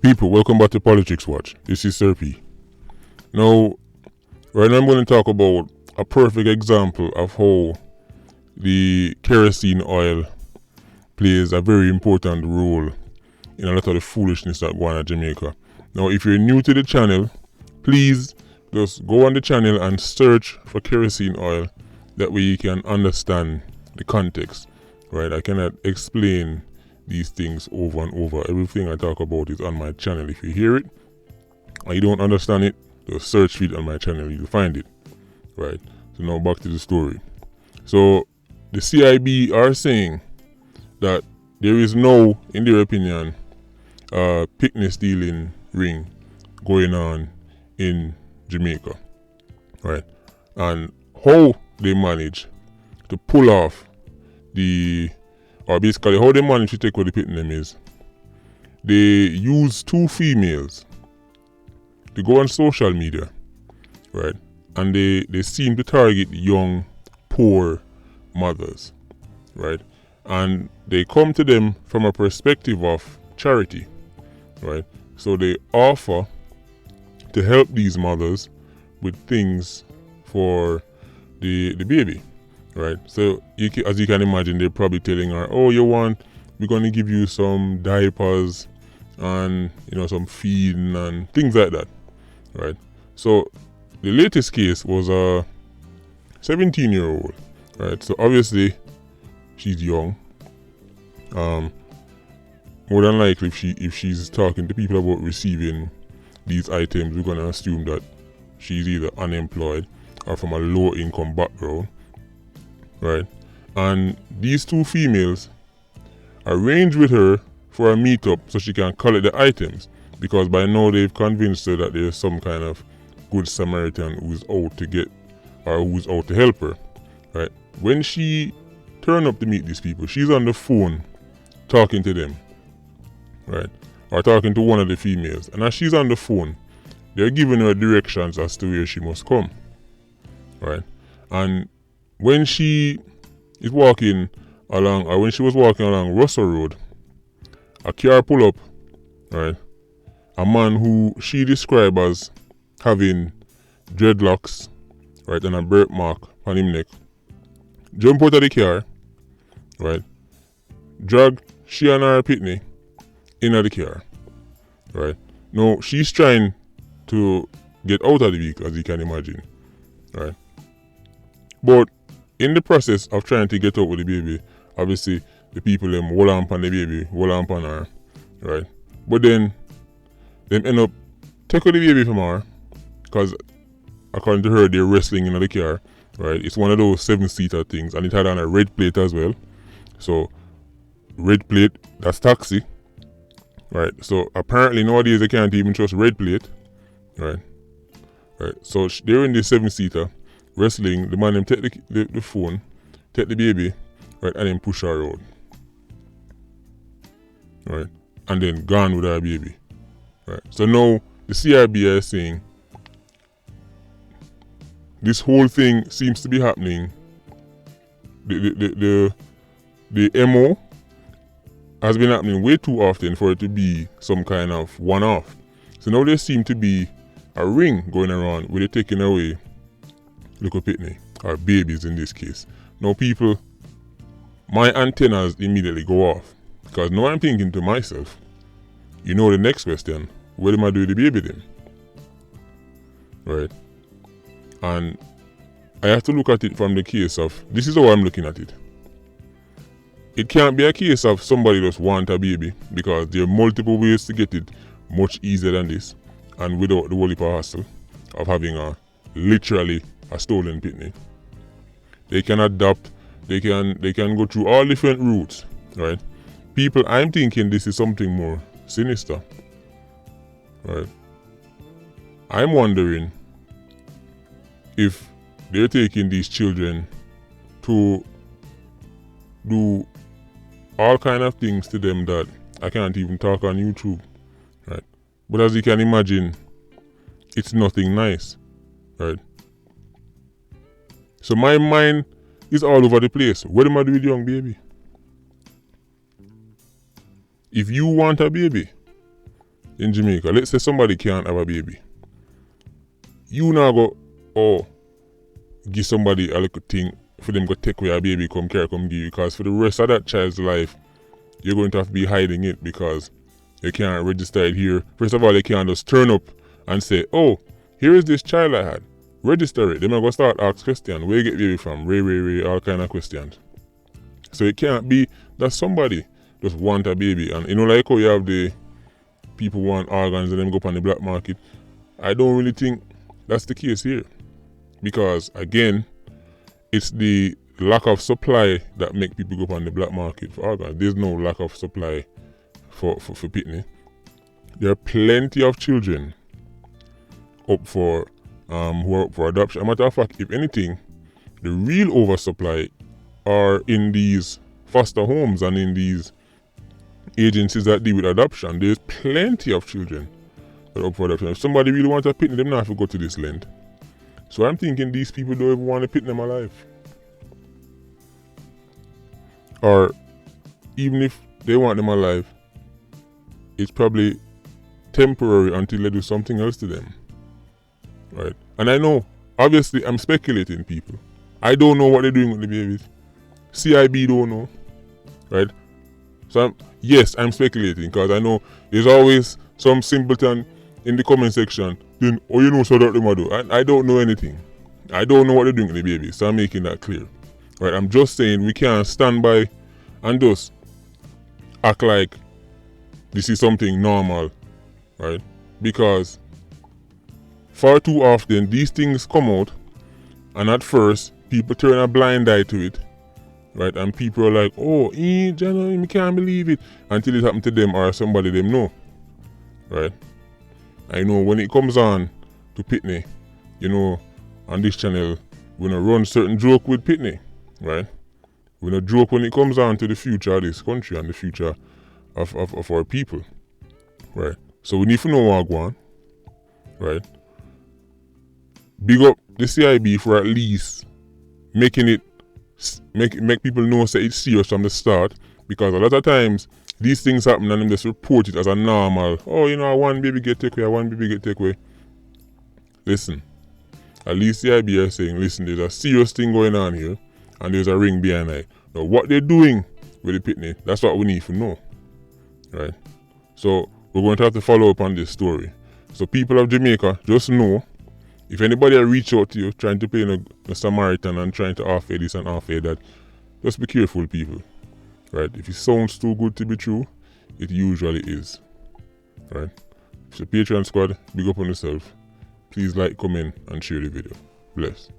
People, welcome back to Politics Watch. This is Sir P. Now, right now I'm going to talk about a perfect example of how the kerosene oil plays a very important role in a lot of the foolishness that go on in Jamaica. Now, if you're new to the channel, please just go on the channel and search for kerosene oil. That way you can understand the context, right? I cannot explain these things over and over. Everything I talk about is on my channel. If you hear it and you don't understand it, just search for it on my channel, you'll find it, right? So now back to the story. So the CIB are saying that there is no, in their opinion, picnic stealing ring going on in Jamaica, right? And how they manage to pull off or basically how they manage to take what the picnic is, they use two females to go on social media, right? And they seem to target young, poor mothers, right? And they come to them from a perspective of charity, right? So they offer to help these mothers with things for the baby, right? So as you can imagine, they're probably telling her, oh, we're going to give you some diapers and some feeding and things like that, right? So the latest case was a 17-year-old, right? So obviously she's young. More than likely, if she's talking to people about receiving these items, we're going to assume that she's either unemployed or from a low-income background, right? And these two females arranged with her for a meetup so she can collect the items, because by now they've convinced her that there's some kind of good Samaritan who's out to get, or who's out to help her, right? When she turned up to meet these people, she's on the phone talking to them, right? Or talking to one of the females. And as she's on the phone, they're giving her directions as to where she must come, right? And when she is walking along, or when she was walking along Russell Road, a car pull up, right? A man who she described as having dreadlocks, right, and a birthmark on his neck, jump out of the car, right, drag she and her pitney into the car, right. Now she's trying to get out of the vehicle, as you can imagine, right. But in the process of trying to get out with the baby, obviously the people them hold on the baby, hold on her, right. But then them end up taking the baby from her, because according to her they're wrestling in the car, right. It's one of those 7-seater things, and it had on a red plate as well. So red plate, that's taxi, right? So apparently nowadays they can't even trust red plate, right? So they're in this 7-seater wrestling. The man them take the phone, take the baby, right, and then push her out, right, and then gone with her baby, right? So now the CRB is saying this whole thing seems to be happening. The MO has been happening way too often for it to be some kind of one-off. So now there seems to be a ring going around where they're taking away little pitney, or babies in this case. Now people, my antennas immediately go off, because now I'm thinking to myself, the next question, what am I doing with the baby then? Right? And I have to look at it from the case of, this is how I'm looking at it. It can't be a case of somebody just want a baby, because there are multiple ways to get it much easier than this, and without the whole heap of hassle of having literally a stolen pitney. They can adapt, they can go through all different routes, right? People, I'm thinking this is something more sinister, right? I'm wondering if they're taking these children to do all kind of things to them that I can't even talk on YouTube, right? But as you can imagine, it's nothing nice, right? So my mind is all over the place. What am I doing with young baby? If you want a baby, in Jamaica, let's say somebody can't have a baby. You now go, oh, give somebody a little thing for them to take away a baby, come care, come give you, because for the rest of that child's life, you're going to have to be hiding it because you can't register it here. First of all, they can't just turn up and say, oh, here is this child I had. Register it. They're going to start ask questions. Where you get baby from? Ray, all kind of questions. So it can't be that somebody just want a baby. And you know, like how you have the people want organs and them go up on the black market. I don't really think that's the case here. Because again, it's the lack of supply that make people go up on the black market for organs. There's no lack of supply for pitney. There are plenty of children up for who are up for adoption. As a matter of fact, if anything, the real oversupply are in these foster homes and in these agencies that deal with adoption. There's plenty of children that are up for adoption. If somebody really wants a pitney, them not have to go to this land. So I'm thinking these people don't even want to pitney them alive. Or even if they want them alive, it's probably temporary until they do something else to them. Right? And I know, obviously I'm speculating, people. I don't know what they're doing with the babies. CIB don't know. Right? So I'm speculating because I know there's always some simpleton in the comment section. Then, oh, you know, so that them do. I don't know anything. I don't know what they're doing with the babies. So I'm making that clear. Right? I'm just saying we can't stand by and just act like this is something normal. Right? Because far too often these things come out and at first people turn a blind eye to it, right? And people are like, oh, Jenna, I can't believe it, until it happened to them or somebody them know, right? I know when it comes on to pitney, you know, on this channel, we're gonna run certain joke with pitney, right? We're gonna joke when it comes on to the future of this country and the future of our people, right? So we need to know what going on, right? Big up the CIB for at least making it make people know that it's serious from the start, because a lot of times these things happen and them just report it as a normal, oh, you know, one baby get take away, one baby get take away. Listen, at least CIB are saying, listen, there's a serious thing going on here and there's a ring behind it. Now what they're doing with the pitney, that's what we need to know, right? So we're going to have to follow up on this story. So people of Jamaica, just know, if anybody reach out to you trying to play a Samaritan and trying to offer this and offer that, just be careful, people. Right? If it sounds too good to be true, it usually is. Right? So Patreon squad, big up on yourself. Please like, comment and share the video. Bless.